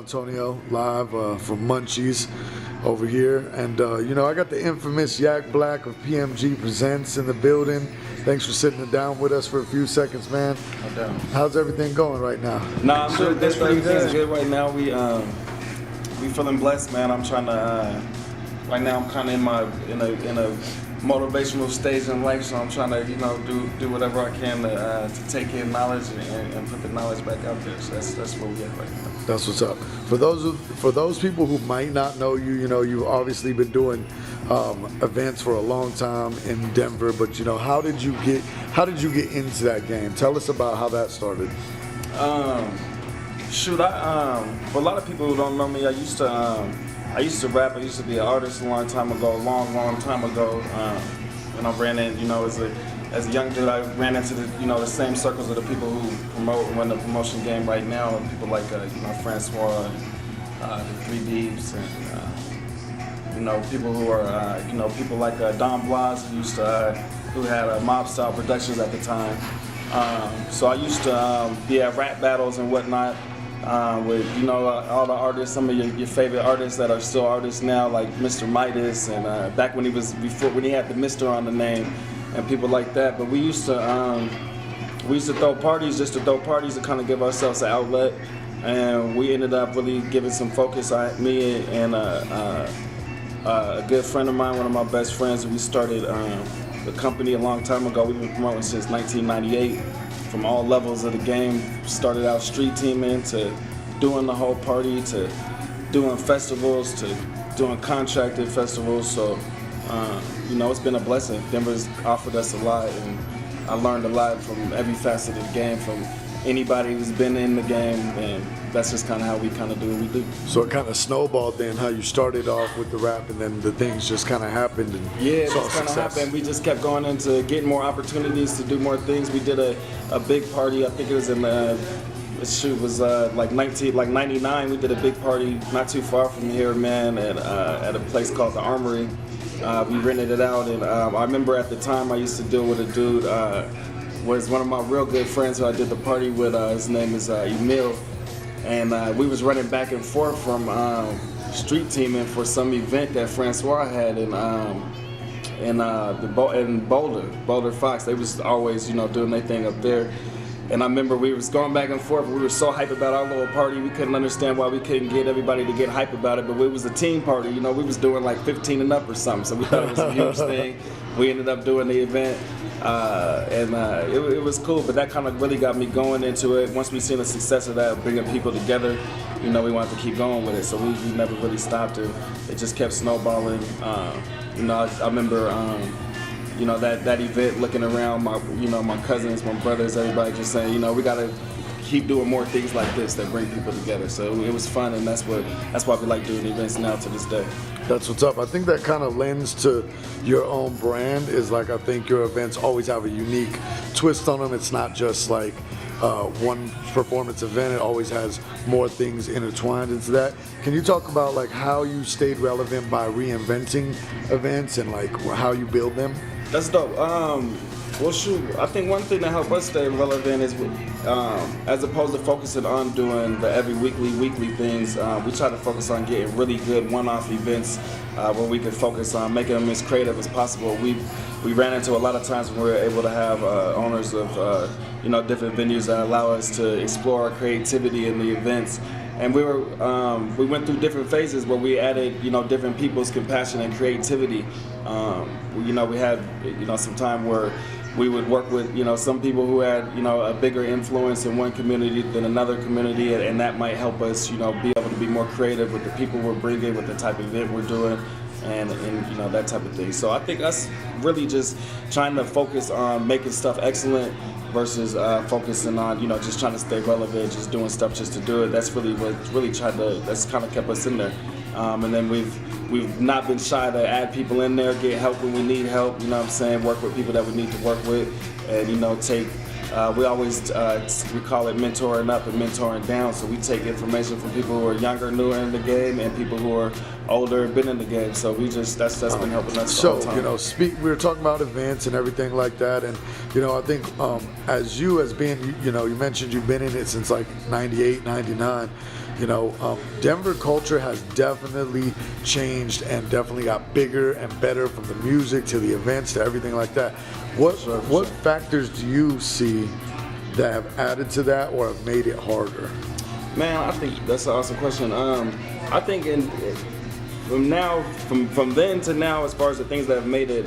Antonio, live from Munchies over here. And, I got the infamous Yakk Black of PMG Presents in the building. Thanks for sitting down with us for a few seconds, man. No doubt. How's everything going right now? Nah, I'm good. Everything's good right now. We feeling blessed, man. I'm trying to, right now I'm kind of in a motivational stage in life, so I'm trying to, do whatever I can to take in knowledge and put the knowledge back out there. So that's where we at right now. That's what's up. For those people who might not know you, you've obviously been doing events for a long time in Denver. But how did you get into that game? Tell us about how that started. For a lot of people who don't know me, I used to rap. I used to be an artist a long time ago, long time ago. And I ran in, as a young dude, I ran into the same circles of the people who run the promotion game right now. People like, Francois, the 3Ds, and, people who are, people like Don Blas, who had Mob Style Productions at the time. So I used to be at rap battles and whatnot. With all the artists, some of your favorite artists that are still artists now, like Mr. Midas, and back when he had the Mr. on the name, and people like that. But we used to throw parties just to throw parties to kind of give ourselves an outlet, and we ended up really giving some focus. Me and a good friend of mine, one of my best friends, we started the company a long time ago. We've been promoting since 1998. From all levels of the game, started out street teaming to doing the whole party to doing festivals to doing contracted festivals. So, it's been a blessing. Denver's offered us a lot, and I learned a lot from every facet of the game, from anybody who's been in the game, and that's just kind of how we kind of do what we do. So it kind of snowballed then, how you started off with the rap, and then the things just kind of happened. And yeah, it just kind of happened. We just kept going into getting more opportunities to do more things. We did a big party. I think it was in like 99. We did a big party not too far from here, man, at a place called the Armory. We rented it out, and I remember at the time I used to deal with a dude. Was one of my real good friends who I did the party with. His name is Emil. And we was running back and forth from street teaming for some event that Francois had in Boulder Fox. They was always, doing their thing up there. And I remember we was going back and forth. We were so hype about our little party. We couldn't understand why we couldn't get everybody to get hype about it. But it was a team party. We was doing like 15 and up or something. So we thought it was a huge thing. We ended up doing the event. It was cool, but that kind of really got me going into it. Once we seen the success of that, bringing people together, we wanted to keep going with it. So we never really stopped it. It just kept snowballing. I remember, that event, looking around, my cousins, my brothers, everybody just saying, we gotta keep doing more things like this that bring people together. So it was fun, and that's why we like doing events now to this day. That's what's up. I think that kind of lends to your own brand. Is like, I think your events always have a unique twist on them. It's not just like one performance event. It always has more things intertwined into that. Can you talk about like how you stayed relevant by reinventing events and like how you build them? That's dope. Well, shoot, I think one thing that helped us stay relevant is, as opposed to focusing on doing the every weekly things, we try to focus on getting really good one-off events where we could focus on making them as creative as possible. We ran into a lot of times when we were able to have owners of different venues that allow us to explore our creativity in the events. And we went through different phases where we added, different people's compassion and creativity. We had, some time where we would work with, some people who had, a bigger influence in one community than another community, and that might help us, be able to be more creative with the people we're bringing, with the type of event we're doing, and that type of thing. So I think us really just trying to focus on making stuff excellent versus focusing on, just trying to stay relevant, just doing stuff just to do it. That's really that's kind of kept us in there. And then we've not been shy to add people in there, get help when we need help, work with people that we need to work with, and, take, we always, we call it mentoring up and mentoring down. So we take information from people who are younger, newer in the game, and people who are older, been in the game. So that's been helping us all the time. We were talking about events and everything like that, and I think as being, you mentioned you've been in it since like 98, 99. Denver culture has definitely changed and definitely got bigger and better, from the music to the events to everything like that. What factors do you see that have added to that or have made it harder? Man, I think that's an awesome question. I think from then to now, as far as the things that have made it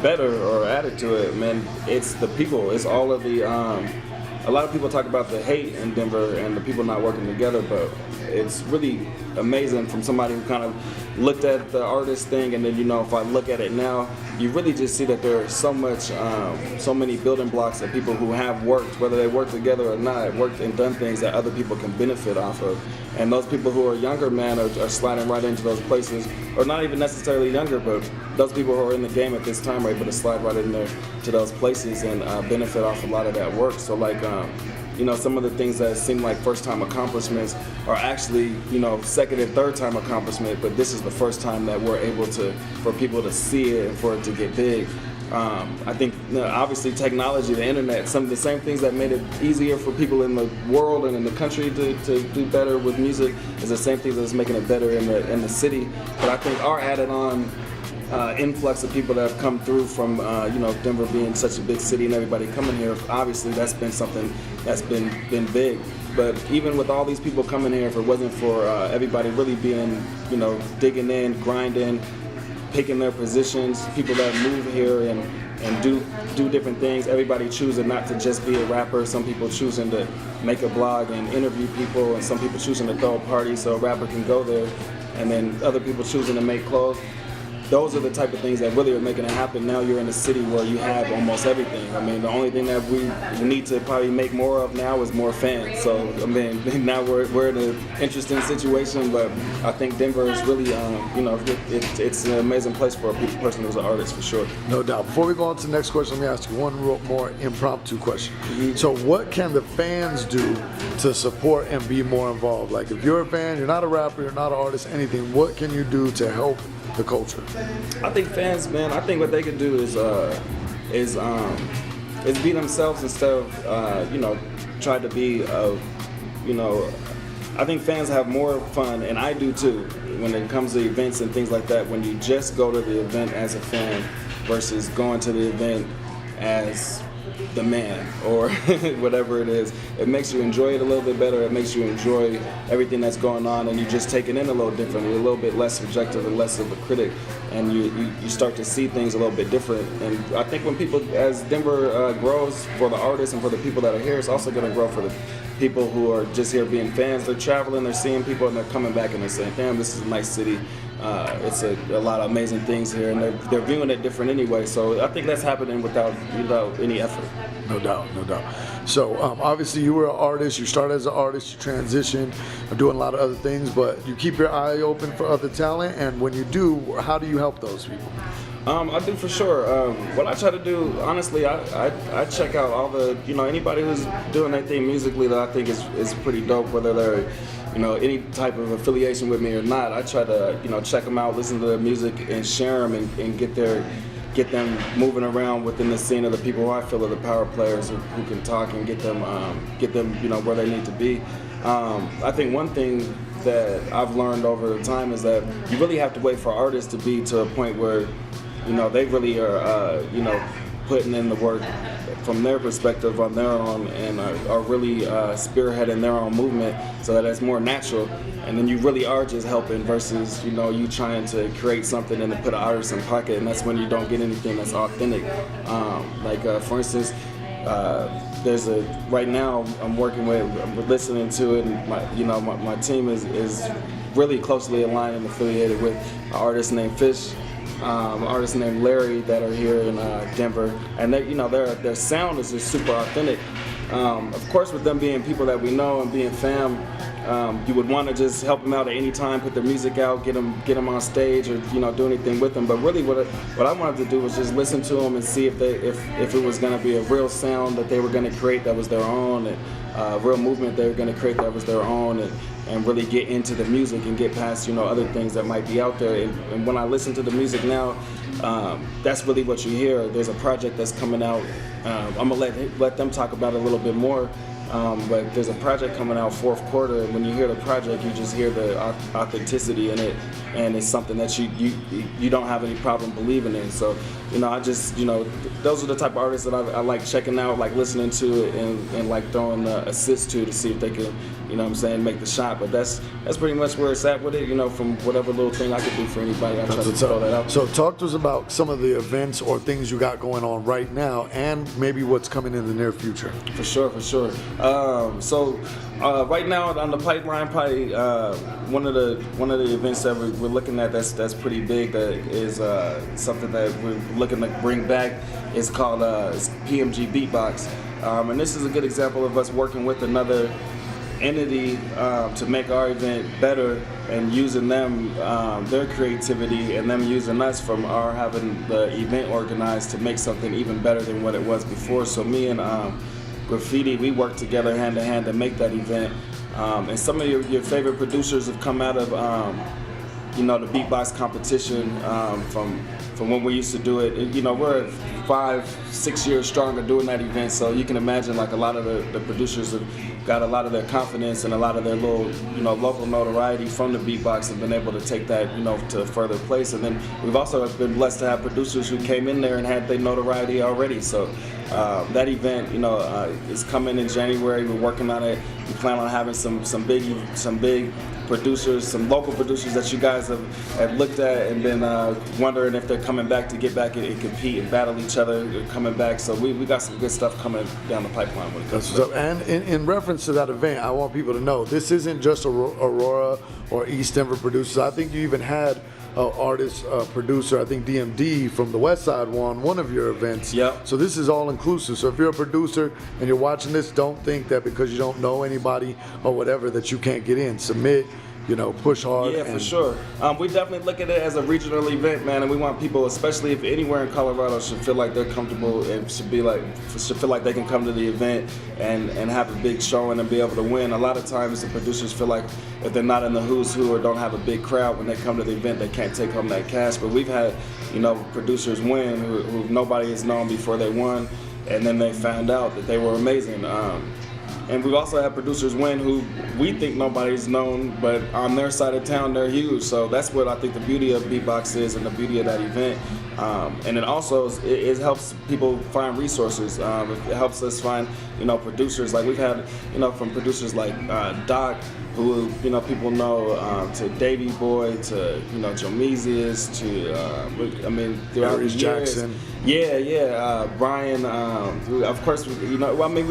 better or added to it, man, it's the people. It's all of the. A lot of people talk about the hate in Denver and the people not working together, but it's really amazing from somebody who kind of looked at the artist thing, and then if I look at it now, you really just see that there are so many building blocks that people who have worked, whether they work together or not, worked and done things that other people can benefit off of. And those people who are younger, man, are sliding right into those places, or not even necessarily younger, but those people who are in the game at this time are able to slide right in there to those places and benefit off a lot of that work. So like, some of the things that seem like first-time accomplishments are actually, second and third-time accomplishment, but this is the first time that we're able for people to see it and for it to get big. I think, obviously, technology, the internet, some of the same things that made it easier for people in the world and in the country to do better with music is the same things that's making it better in the city. But I think our added on influx of people that have come through from Denver being such a big city and everybody coming here, obviously that's been something that's been big. But even with all these people coming here, if it wasn't for everybody really being digging in, grinding, picking their positions, people that move here and do different things, everybody choosing not to just be a rapper, some people choosing to make a blog and interview people, and some people choosing to throw a party so a rapper can go there, and then other people choosing to make clothes. Those are the type of things that really are making it happen. Now you're in a city where you have almost everything. I mean, the only thing that we need to probably make more of now is more fans. So, I mean, now we're in an interesting situation, but I think Denver is really, it's an amazing place for a person who's an artist, for sure. No doubt. Before we go on to the next question, let me ask you one more impromptu question. Mm-hmm. So what can the fans do to support and be more involved? Like, if you're a fan, you're not a rapper, you're not an artist, anything, what can you do to help the culture? I think fans, man, I think what they could do is be themselves instead of try to be I think fans have more fun, and I do too, when it comes to events and things like that, when you just go to the event as a fan versus going to the event as the man or whatever it is. It makes you enjoy it a little bit better. It makes you enjoy everything that's going on, and you just take it in a little differently, a little bit less subjective and less of a critic, and you start to see things a little bit different. And I think when people, as Denver grows for the artists and for the people that are here, it's also going to grow for the people who are just here being fans. They're traveling, they're seeing people, and they're coming back and they're saying, damn, this is a nice city. It's a lot of amazing things here, and they're viewing it different anyway. So I think that's happening without any effort. No doubt, no doubt. So obviously you were an artist, you started as an artist, you transitioned, are doing a lot of other things, but you keep your eye open for other talent, and when you do, how do you help those people? I do, for sure. What I try to do, honestly, I check out all the, anybody who's doing anything musically that I think is pretty dope, whether they're, any type of affiliation with me or not. I try to, check them out, listen to their music, and share them, and get them moving around within the scene of the people who I feel are the power players who can talk and get them, where they need to be. I think one thing that I've learned over time is that you really have to wait for artists to be to a point where they really are, putting in the work from their perspective on their own, and are really spearheading their own movement so that it's more natural. And then you really are just helping versus, you trying to create something and to put an artist in pocket, and that's when you don't get anything that's authentic. For instance, right now I'm listening to it, and my team is really closely aligned and affiliated with an artist named Fish, an artist named Larry, that are here in Denver, and their sound is just super authentic. Of course, with them being people that we know and being fam, you would want to just help them out at any time, put their music out, get them on stage, or do anything with them. But really, what I wanted to do was just listen to them and see if it was going to be a real sound that they were going to create that was their own, and a real movement they were going to create that was their own, and really get into the music and get past other things that might be out there. And when I listen to the music now, that's really what you hear. There's a project that's coming out. I'm gonna let them talk about it a little bit more. But there's a project coming out fourth quarter. When you hear the project, you just hear the authenticity in it, and it's something that you don't have any problem believing in. So, I just, those are the type of artists that I like checking out, like listening to it, and like throwing assists to see if they can, make the shot. But that's pretty much where it's at with it. From whatever little thing I could do for anybody, I try to throw that out. So talk to us about some of the events or things you got going on right now, and maybe what's coming in the near future. For sure. Right now on the pipeline, probably one of the events that we're looking at that's pretty big, that is something that we're looking to bring back, is called PMG Beatbox, and this is a good example of us working with another entity to make our event better, and using them, their creativity, and them using us from our having the event organized to make something even better than what it was before. So me and Graffiti, we work together hand in hand to make that event, and some of your favorite producers have come out of the beatbox competition from when we used to do it. We're 5-6 years strong of doing that event, so you can imagine like a lot of the producers have got a lot of their confidence and a lot of their little local notoriety from the beatbox, and been able to take that to a further place. And then we've also been blessed to have producers who came in there and had their notoriety already. So that event is coming in January. We're working on it. We plan on having some big producers, some local producers that you guys have looked at and been wondering if they're coming back to get back and compete and battle each other. They're coming back, so we got some good stuff coming down the pipeline when it comes to that. And in reference to that event, I want people to know this isn't just Aurora or East Denver producers. I think you even had artist, producer, I think DMD from the West Side won one of your events. Yep. So this is all inclusive. So if you're a producer and you're watching this, don't think that because you don't know anybody or whatever that you can't get in. Submit, push hard. Yeah, for sure. We definitely look at it as a regional event, man, and we want people, especially if anywhere in Colorado, should feel like they're comfortable and should feel like they can come to the event and have a big showing and be able to win. A lot of times the producers feel like if they're not in the who's who or don't have a big crowd when they come to the event, they can't take home that cash. But we've had, producers win who nobody has known before they won, and then they found out that they were amazing. And we've also had producers win who we think nobody's known, but on their side of town, they're huge. So that's what I think the beauty of beatbox is, and the beauty of that event. And it also it helps people find resources. It helps us find producers. Like we've had from producers like Doc, who people know, to Davey Boy, to Jomezius, to throughout the years. Jackson. Yeah. Brian. Of course, we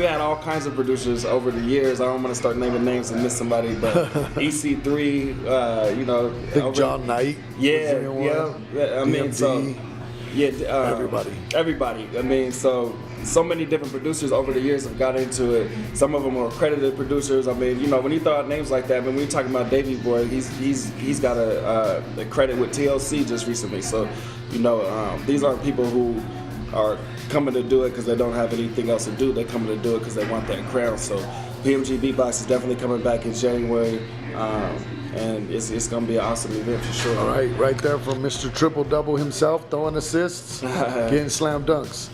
had all kinds of producers over the years. I don't want to start naming names and miss somebody, but EC3. I think John Knight. Yeah. DMD. Everybody. So many different producers over the years have got into it. Some of them are accredited producers. When you throw out names like that, when we're talking about Davey Boy, he's got a credit with TLC just recently. So, these aren't people who are coming to do it because they don't have anything else to do. They're coming to do it because they want that crown. So, PMG Beatbox is definitely coming back in January. And it's going to be an awesome event for sure. All right there from Mr. Triple Double himself, throwing assists, getting slam dunks.